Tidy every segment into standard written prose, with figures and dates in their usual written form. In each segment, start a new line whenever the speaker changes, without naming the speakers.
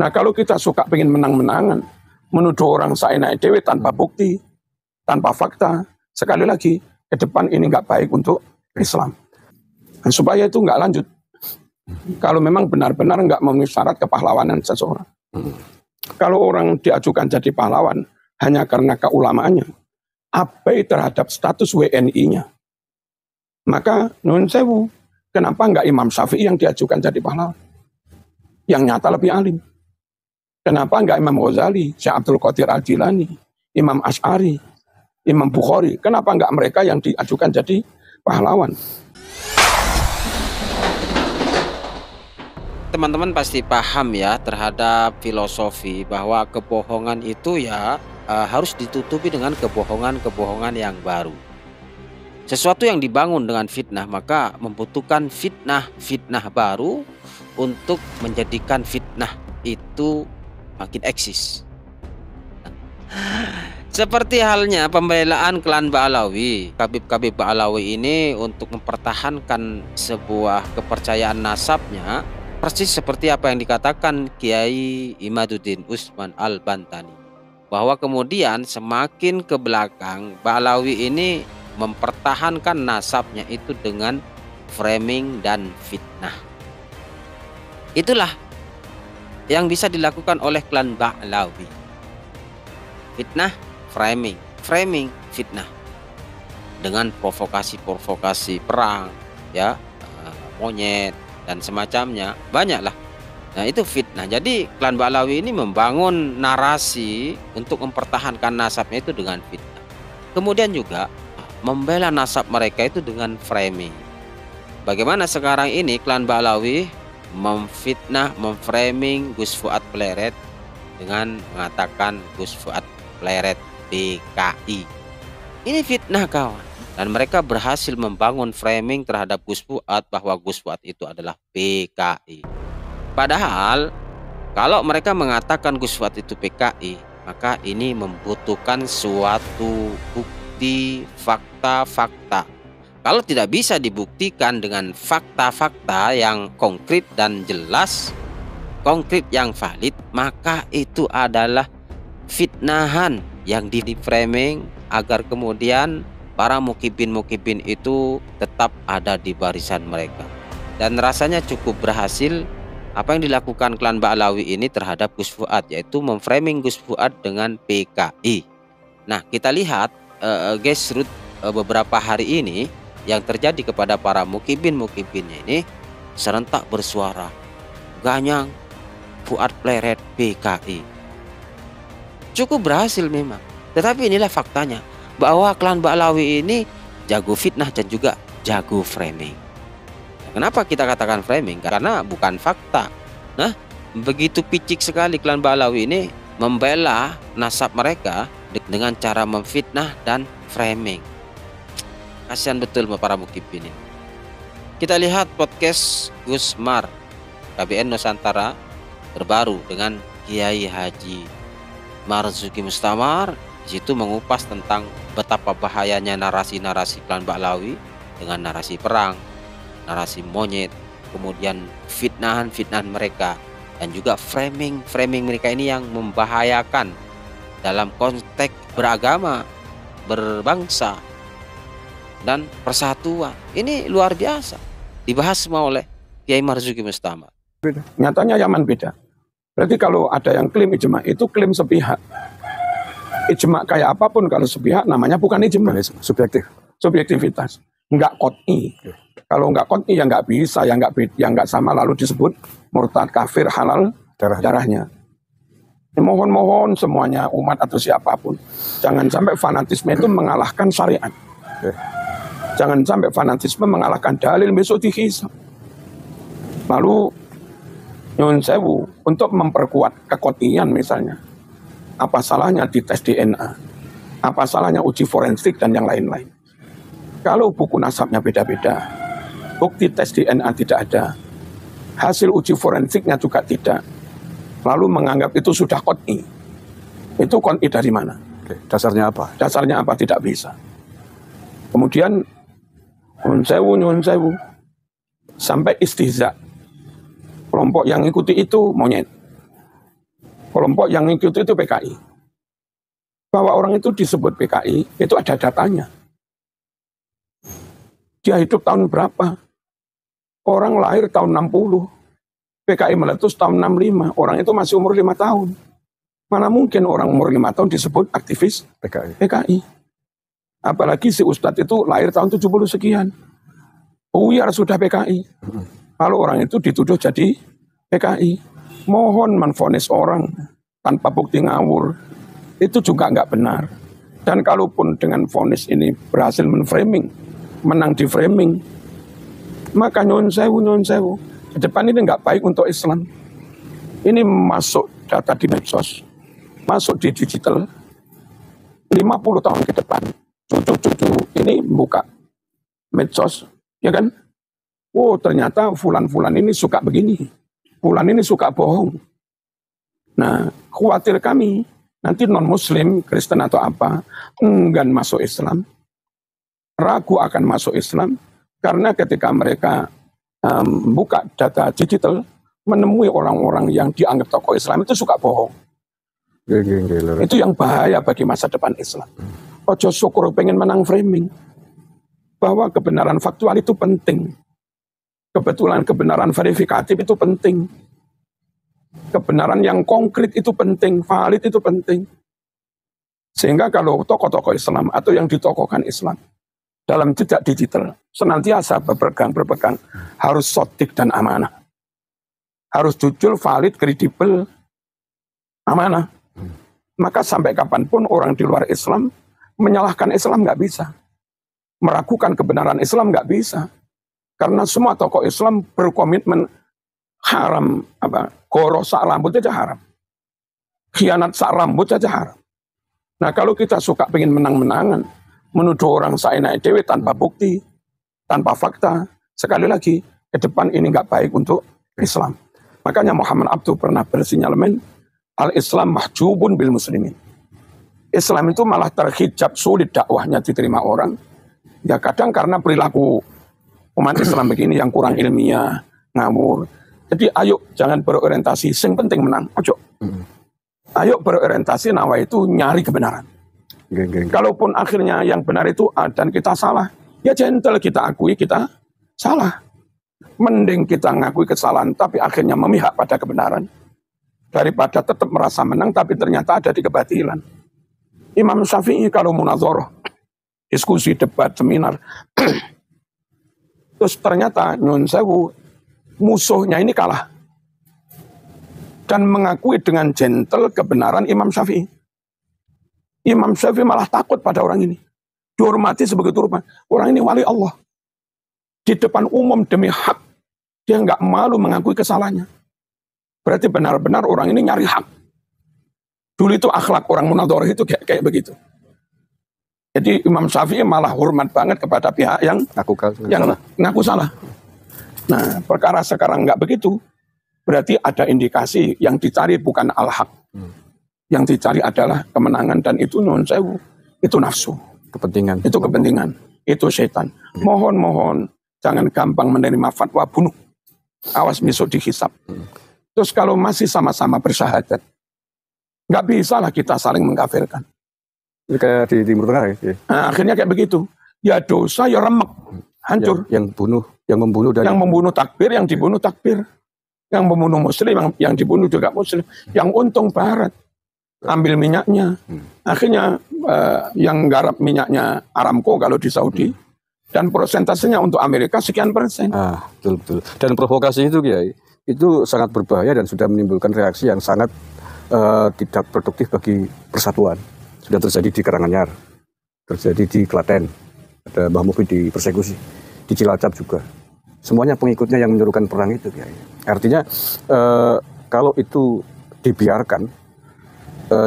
Nah kalau kita suka pengen menang-menangan, menuduh orang saenak dewe tanpa bukti, tanpa fakta, sekali lagi ke depan ini nggak baik untuk Islam. Dan supaya itu nggak lanjut. Kalau memang benar-benar nggak memenuhi syarat kepahlawanan seseorang. Kalau orang diajukan jadi pahlawan hanya karena keulamaannya, abai terhadap status WNI-nya, maka nun sewu, kenapa nggak Imam Syafi'i yang diajukan jadi pahlawan? Yang nyata lebih alim. Kenapa nggak Imam Ghazali, Syekh Abdul Qadir Al-Jilani, Imam Asy'ari, Imam Bukhari? Kenapa nggak mereka yang diajukan jadi pahlawan?
Teman-teman pasti paham ya terhadap filosofi bahwa kebohongan itu ya harus ditutupi dengan kebohongan-kebohongan yang baru. Sesuatu yang dibangun dengan fitnah maka membutuhkan fitnah-fitnah baru untuk menjadikan fitnah itu makin eksis. Seperti halnya pembelaan klan Ba'alawi. Kabib-kabib Ba'alawi ini untuk mempertahankan sebuah kepercayaan nasabnya, persis seperti apa yang dikatakan Kiai Imaduddin Usman Al-Bantani, bahwa kemudian semakin ke belakang Ba'alawi ini mempertahankan nasabnya itu dengan framing dan fitnah. Itulah yang bisa dilakukan oleh klan Ba'alawi. Fitnah, framing, fitnah. Dengan provokasi perang, ya, monyet dan semacamnya, banyaklah. Nah, itu fitnah. Jadi klan Ba'alawi ini membangun narasi untuk mempertahankan nasabnya itu dengan fitnah. Kemudian juga membela nasab mereka itu dengan framing. Bagaimana sekarang ini klan Ba'alawi memfitnah, memframing Gus Fuad Pleret dengan mengatakan Gus Fuad Pleret PKI. Ini fitnah kawan. Dan mereka berhasil membangun framing terhadap Gus Fuad bahwa Gus Fuad itu adalah PKI. Padahal kalau mereka mengatakan Gus Fuad itu PKI, maka ini membutuhkan suatu bukti, fakta-fakta. Kalau tidak bisa dibuktikan dengan fakta-fakta yang konkret dan jelas, konkret yang valid, maka itu adalah fitnahan yang di-framing agar kemudian para mukibin-mukibin itu tetap ada di barisan mereka. Dan rasanya cukup berhasil apa yang dilakukan klan Ba'alawi ini terhadap Gus Fuad, yaitu memframing Gus Fuad dengan PKI. Nah, kita lihat gesrut beberapa hari ini yang terjadi kepada para mukibin-mukibinnya ini serentak bersuara, Ganyang Fuad Pleret PKI. Cukup berhasil memang. Tetapi inilah faktanya, bahwa klan Ba'alawi ini jago fitnah dan juga jago framing. Kenapa kita katakan framing? Karena bukan fakta. Nah, begitu picik sekali klan Ba'alawi ini membela nasab mereka dengan cara memfitnah dan framing. Kasihan betul para mukibin ini. Kita lihat podcast Gus Mar KBN Nusantara terbaru dengan Kiai Haji Marzuki Mustamar. Di situ mengupas tentang betapa bahayanya narasi-narasi klan Ba'alawi dengan narasi perang, narasi monyet, kemudian fitnahan mereka, dan juga framing mereka ini yang membahayakan dalam konteks beragama, berbangsa, dan persatuan. Ini luar biasa dibahas semua oleh Kiai Marzuki Mustamar.
Nyatanya Yaman beda. Berarti kalau ada yang klaim ijma, itu klaim sepihak. Ijma kayak apapun kalau sepihak namanya bukan ijma. Subjektivitas. Enggak qot'i. Kalau enggak qot'i ya enggak bisa, yang enggak sama lalu disebut murtad, kafir, halal darahnya. Mohon semuanya umat atau siapapun, jangan sampai fanatisme itu mengalahkan syariat. Jangan sampai fanatisme mengalahkan dalil besok dihisab. Lalu nyun sewu untuk memperkuat kekotian misalnya, apa salahnya dites DNA, apa salahnya uji forensik dan yang lain-lain. Kalau buku nasabnya beda-beda, bukti tes DNA tidak ada, hasil uji forensiknya juga tidak, lalu menganggap itu sudah qot'i. Itu qot'i dari mana?
Dasarnya apa?
Dasarnya apa? Tidak bisa. Kemudian nyun sewu sampai istihza. Kelompok yang ikuti itu monyet. kelompok yang ngikuti itu PKI. Bahwa orang itu disebut PKI, itu ada datanya. Dia hidup tahun berapa? Orang lahir tahun 60. PKI meletus tahun 65. Orang itu masih umur 5 tahun. Mana mungkin orang umur 5 tahun disebut aktivis PKI. Apalagi si Ustadz itu lahir tahun 70 sekian. Buyar sudah PKI. Lalu orang itu dituduh jadi PKI. Mohon menvonis orang tanpa bukti ngawur. Itu juga nggak benar. Dan kalaupun dengan vonis ini berhasil menframing, menang di framing, maka nyun sewu. Ke depan ini nggak baik untuk Islam. Ini masuk data di medsos, masuk di digital, 50 tahun ke depan, cucu-cucu ini buka medsos, ya kan? Oh ternyata fulan-fulan ini suka begini, fulan ini suka bohong. Nah khawatir kami, nanti non-muslim, Kristen atau apa, enggan masuk Islam, ragu akan masuk Islam, karena ketika mereka buka data digital, menemui orang-orang yang dianggap tokoh Islam itu suka bohong. Itu yang bahaya bagi masa depan Islam. Ojo syukur pengen menang framing, bahwa kebenaran faktual itu penting. Kebetulan kebenaran verifikatif itu penting. Kebenaran yang konkret itu penting, valid itu penting. Sehingga kalau tokoh-tokoh Islam atau yang ditokohkan Islam dalam jejak digital senantiasa berpegang harus sotik dan amanah. Harus jujur, valid, kredibel, amanah. Maka sampai kapanpun orang di luar Islam menyalahkan Islam nggak bisa. Meragukan kebenaran Islam nggak bisa. Karena semua tokoh Islam berkomitmen haram, goro sak rambut aja haram. Khianat sak rambut aja haram. Nah kalau kita suka pengen menang-menangan, menuduh orang saenake dewe tanpa bukti, tanpa fakta, sekali lagi ke depan ini nggak baik untuk Islam. Makanya Muhammad Abduh pernah bersinyalemen, al-Islam mahjubun bil muslimin. Islam itu malah terhijab, sulit dakwahnya diterima orang. Ya kadang karena perilaku umat Islam begini yang kurang ilmiah, ngawur. Jadi ayo jangan berorientasi, sing penting menang, ojo. Ayo berorientasi nawa itu nyari kebenaran. Kalaupun akhirnya yang benar itu A dan kita salah, ya gentle kita akui kita salah. Mending kita ngakui kesalahan tapi akhirnya memihak pada kebenaran. Daripada tetap merasa menang tapi ternyata ada di kebatilan. Imam Syafi'i kalau munazoroh, diskusi, debat, seminar, terus ternyata nyun sewu, musuhnya ini kalah. Dan mengakui dengan gentle kebenaran Imam Syafi'i. Imam Syafi'i malah takut pada orang ini. Dihormati sebegitu rupa. Orang ini wali Allah. Di depan umum demi hak. Dia nggak malu mengakui kesalahannya. Berarti benar-benar orang ini nyari hak. Dulu itu akhlak orang munadharah itu kayak begitu. Jadi Imam Syafi'i malah hormat banget kepada pihak yang ngaku salah. Nah, perkara sekarang nggak begitu, berarti ada indikasi yang dicari bukan al-haq. Yang dicari adalah kemenangan dan itu nun sewu, itu nafsu. Kepentingan. Itu kepentingan, itu setan. Mohon jangan gampang menerima fatwa bunuh. Awas besok dihisap. Terus kalau masih sama-sama bersyahadat, nggak bisa lah kita saling mengkafirkan.
Ini kayak di Timur Tengah ya?
Nah, akhirnya kayak begitu. Ya dosa, ya remek. Hancur.
Yang membunuh dan...
Yang membunuh takbir, yang dibunuh takbir. Yang membunuh muslim, yang dibunuh juga muslim. Yang untung barat. Ambil minyaknya. Akhirnya yang garap minyaknya Aramco kalau di Saudi. Dan persentasenya untuk Amerika sekian %.
Betul. Dan provokasi itu Kiai, itu sangat berbahaya dan sudah menimbulkan reaksi yang sangat tidak produktif bagi persatuan. Sudah terjadi di Karanganyar, terjadi di Klaten, ada Mbah Mufid dipersekusi, di Cilacap juga. Semuanya pengikutnya yang menyuruhkan perang itu. Kiai. Artinya kalau itu dibiarkan,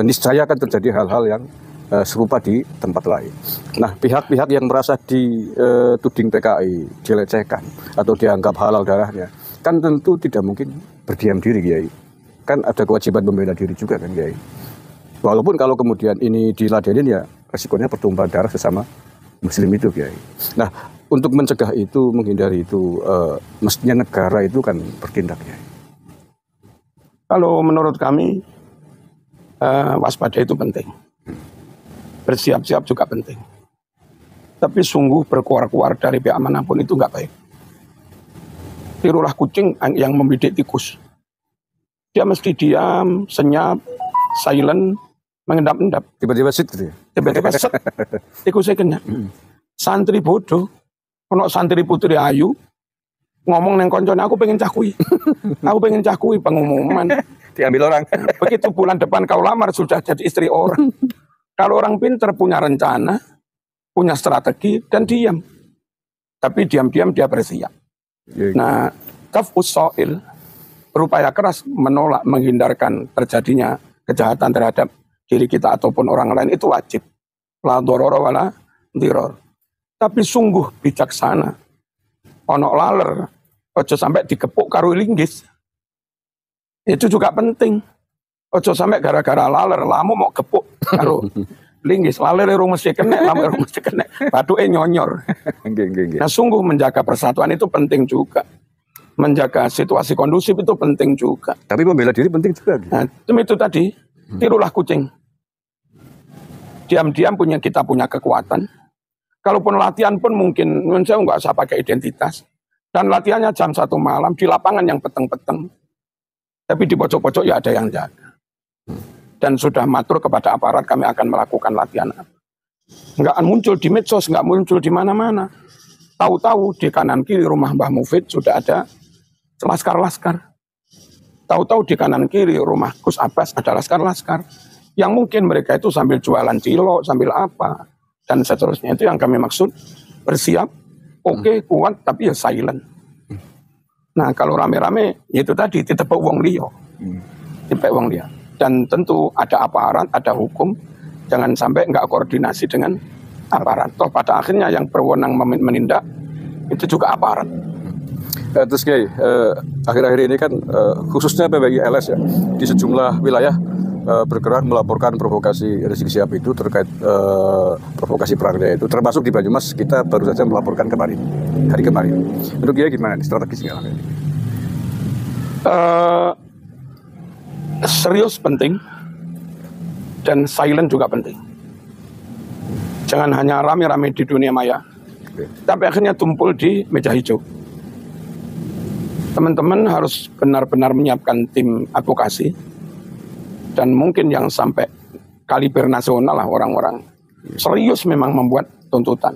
niscaya akan terjadi hal-hal yang serupa di tempat lain. Nah, pihak-pihak yang merasa dituding PKI, dilecehkan, atau dianggap halal darahnya, kan tentu tidak mungkin berdiam diri, Kiai. Kan ada kewajiban membela diri juga kan, Kiai. Walaupun kalau kemudian ini diladenin ya, resikonya pertumpahan darah sesama muslim itu, Kiai. Nah, untuk mencegah itu, menghindari itu, mestinya negara itu kan bertindak, Kiai.
Kalau menurut kami, waspada itu penting. Bersiap-siap juga penting. Tapi sungguh berkuar-kuar dari pihak manapun itu nggak baik. Tirulah kucing yang membidik tikus. Dia mesti diam, senyap, silent, mengendap-endap.
Tiba-tiba sit gitu ya?
Tiba-tiba set, tikusnya kena. Santri bodoh, ono santri putri ayu, ngomong neng koncone, aku pengen cakui. Aku pengen cakui pengumuman.
Diambil orang.
Begitu bulan depan kau lamar sudah jadi istri orang. Kalau orang pinter punya rencana, punya strategi, dan diam. Tapi diam-diam dia bersiap. Nah, kafus so'il, berupaya keras menolak, menghindarkan terjadinya kejahatan terhadap diri kita ataupun orang lain itu wajib. La dororo wala diror. Tapi sungguh bijaksana. Ono laler, ojo sampai dikepuk karo linggis. Itu juga penting. Ojo sampai gara-gara laler, lamu mau kepuk karo linggis. Laler rung mesti kena, lamu rung mesti kena. Baduke nyonyor. Nah sungguh menjaga persatuan itu penting juga. Menjaga situasi kondusif itu penting juga.
Tapi membela diri penting juga.
Nah, itu tadi, tirulah kucing. Diam-diam kita punya kekuatan. Kalaupun latihan pun mungkin, saya nggak usah pakai identitas. Dan latihannya jam 1 malam, di lapangan yang peteng-peteng. Tapi di pojok-pojok ya ada yang jaga. Dan sudah matur kepada aparat kami akan melakukan latihan. Nggak muncul di medsos, nggak muncul di mana-mana. Tahu-tahu di kanan kiri rumah Mbah Mufid sudah ada laskar-laskar. Tahu-tahu di kanan kiri rumah Gus Abbas ada laskar-laskar. Yang mungkin mereka itu sambil jualan cilok, sambil apa. Dan seterusnya. Itu yang kami maksud. Bersiap, oke, kuat, tapi ya silent. Nah kalau rame-rame, itu tadi ditepuk wong liya. Ditepuk wong liya. Dan tentu ada aparat, ada hukum. Jangan sampai nggak koordinasi dengan aparat. Toh pada akhirnya yang berwenang menindak, itu juga aparat.
Terus Kiai, akhir-akhir ini kan khususnya PBI LS ya, di sejumlah wilayah bergerak melaporkan provokasi Rizik Syihab itu terkait provokasi perangnya itu, termasuk di Banyumas kita baru saja melaporkan hari kemarin. Menurut Kiai gimana strategisnya?
Serius penting dan silent juga penting. Jangan hanya rame-rame di dunia maya, tapi akhirnya tumpul di meja hijau. Teman-teman harus benar-benar menyiapkan tim advokasi dan mungkin yang sampai kaliber nasional lah orang-orang serius memang membuat tuntutan.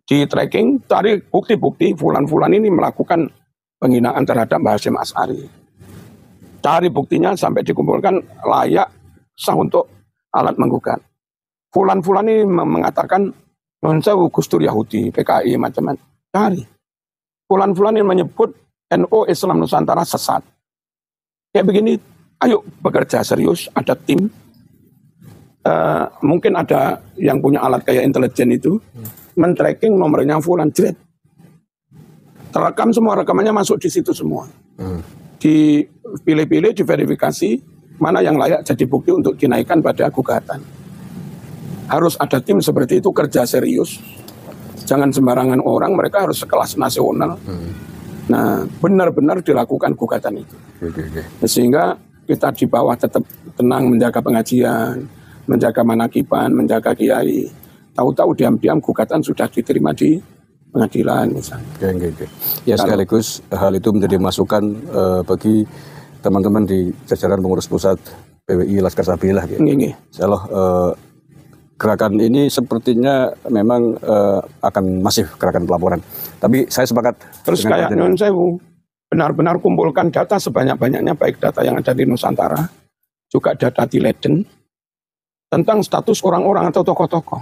Di tracking, cari bukti-bukti fulan-fulan ini melakukan penghinaan terhadap Mbah Hasyim Asy'ari. Cari buktinya sampai dikumpulkan layak sah untuk alat menggugat. Fulan-fulan ini mengatakan nonsewu Gustur Yahudi, PKI macam-macam. Cari. Fulan-fulan ini menyebut NU Islam Nusantara sesat. Kayak begini, ayo bekerja serius, ada tim. Mungkin ada yang punya alat kayak intelijen itu, men-tracking nomornya fulan, jret. Terekam semua, rekamannya masuk di situ semua. Dipilih-pilih, diverifikasi, mana yang layak jadi bukti untuk dinaikkan pada gugatan. Harus ada tim seperti itu, kerja serius. Jangan sembarangan orang, mereka harus sekelas nasional. Nah, benar-benar dilakukan gugatan itu. Sehingga kita di bawah tetap tenang menjaga pengajian, menjaga manakiban, menjaga kiai. Tahu-tahu diam-diam gugatan sudah diterima di pengadilan misalnya.
Ya sekaligus hal itu menjadi masukan bagi teman-teman di jajaran pengurus pusat PWI Laskar Sabilah. Insyaallah gerakan ini sepertinya memang akan masif gerakan pelaporan. Tapi saya sepakat.
Terus kayak Nyun Sewu, benar-benar kumpulkan data sebanyak-banyaknya, baik data yang ada di Nusantara, juga data di Leiden, tentang status orang-orang atau tokoh-tokoh.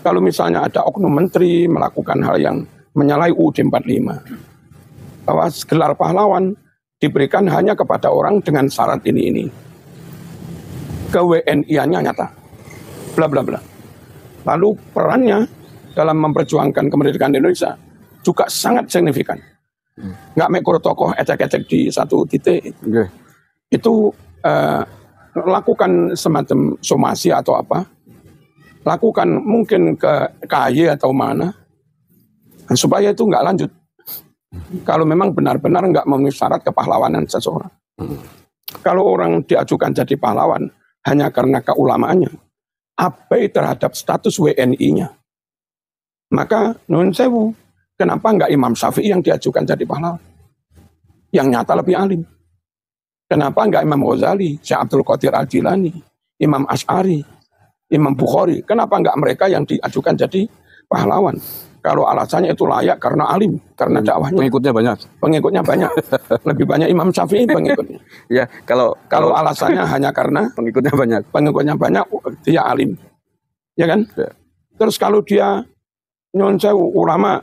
Kalau misalnya ada oknum menteri melakukan hal yang menyalahi UUD 45, bahwa gelar pahlawan diberikan hanya kepada orang dengan syarat ini. Ke-WNI-nya nyata, bla bla bla. Lalu perannya dalam memperjuangkan kemerdekaan Indonesia juga sangat signifikan. Nggak mekor tokoh ecek-ecek di satu titik. Itu lakukan semacam somasi atau apa. Lakukan mungkin ke KY atau mana. Supaya itu nggak lanjut. Kalau memang benar-benar nggak memenuhi syarat kepahlawanan seseorang. Kalau orang diajukan jadi pahlawan hanya karena keulamaannya, abai terhadap status WNI-nya, maka nun sewu, kenapa enggak Imam Syafi'i yang diajukan jadi pahlawan? Yang nyata lebih alim. Kenapa enggak Imam Ghazali, Syekh Abdul Qadir Al-Jilani, Imam Asy'ari, Imam Bukhari? Kenapa enggak mereka yang diajukan jadi pahlawan? Kalau alasannya itu layak karena alim, karena dakwahnya.
Pengikutnya banyak.
Pengikutnya banyak. Lebih banyak Imam Syafi'i pengikutnya.
Ya, kalau
Alasannya hanya karena
pengikutnya banyak,
dia alim. Ya kan?
Ya.
Terus kalau dia nyun sewu ulama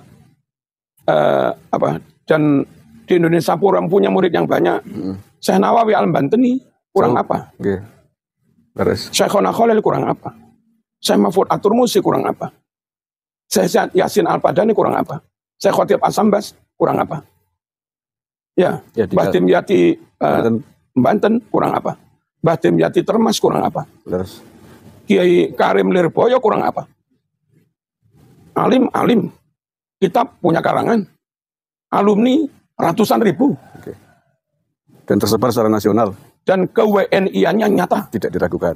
dan di Indonesia pun punya murid yang banyak. Syekh Nawawi Al-Bantani kurang apa?
Oke. Terus
Syekhona Khalil kurang apa? Syekh Mahfud At-Turmusi kurang apa? Syekh Yasin Al-Padani kurang apa? Syekh Khatib As-Sambas kurang apa? Ya, Mbah Tim Yati Banten kurang apa? Mbah Tim Yati Termas kurang apa?
terus
Kiai Karim Lirboyo kurang apa? Alim. Kita punya karangan. Alumni ratusan ribu.
oke. Dan tersebar secara nasional,
Dan ke-WNI-annya nyata.
tidak diragukan.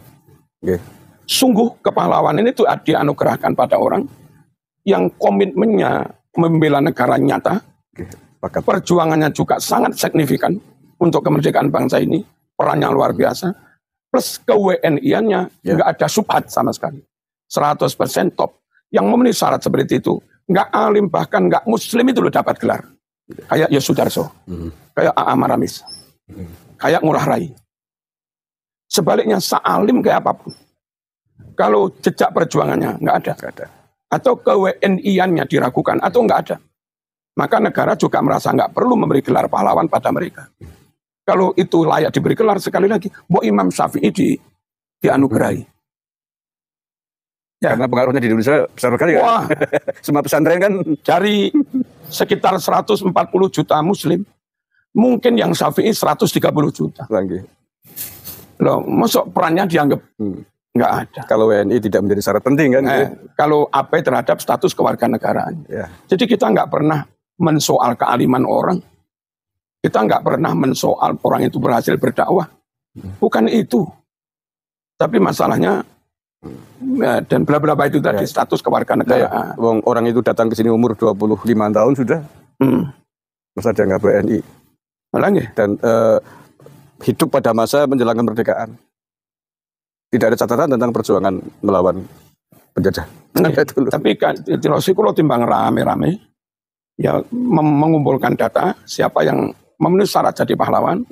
Oke.
Sungguh kepahlawanan itu dianugerahkan pada orang yang komitmennya membela negara nyata,
Oke. Pakat.
perjuangannya juga sangat signifikan untuk kemerdekaan bangsa ini, perannya luar biasa, plus ke-WNI-annya
Ya.
nggak ada subhat sama sekali, 100% top. Yang memenuhi syarat seperti itu, nggak alim bahkan nggak muslim itu loh dapat gelar, kayak Yosudarso, kayak A.A. Maramis, kayak Ngurah Rai. Sebaliknya sealim kayak apapun, kalau jejak perjuangannya nggak ada.
Nggak ada.
Atau ke-WNI-annya diragukan, atau enggak ada. Maka negara juga merasa enggak perlu memberi gelar pahlawan pada mereka. Kalau itu layak diberi gelar, sekali lagi, Mbok Imam Syafi'i dianugerahi. Ya.
Karena pengaruhnya di Indonesia besar sekali kan.
Wah,
Semua pesantren kan
dari sekitar 140 juta muslim, mungkin yang Syafi'i 130 juta.
lagi.
Loh, masuk perannya dianggap enggak ada.
Kalau WNI tidak menjadi syarat penting kan.
Kalau abai terhadap status kewarganegaraan.
Ya.
Jadi kita nggak pernah mensoal kealiman orang. Kita nggak pernah mensoal orang itu berhasil berdakwah. Bukan itu. Tapi masalahnya dan bla bla bla itu tadi status kewarganegaraan.
Wong orang itu datang ke sini umur 25 tahun sudah. Masa dia nggak WNI.
Malah nggih.
Dan hidup pada masa menjelang kemerdekaan. Tidak ada catatan tentang perjuangan melawan penjajah.
Tapi Tirosi kalau timbang rame-rame, ya mengumpulkan data siapa yang memenuhi syarat jadi pahlawan,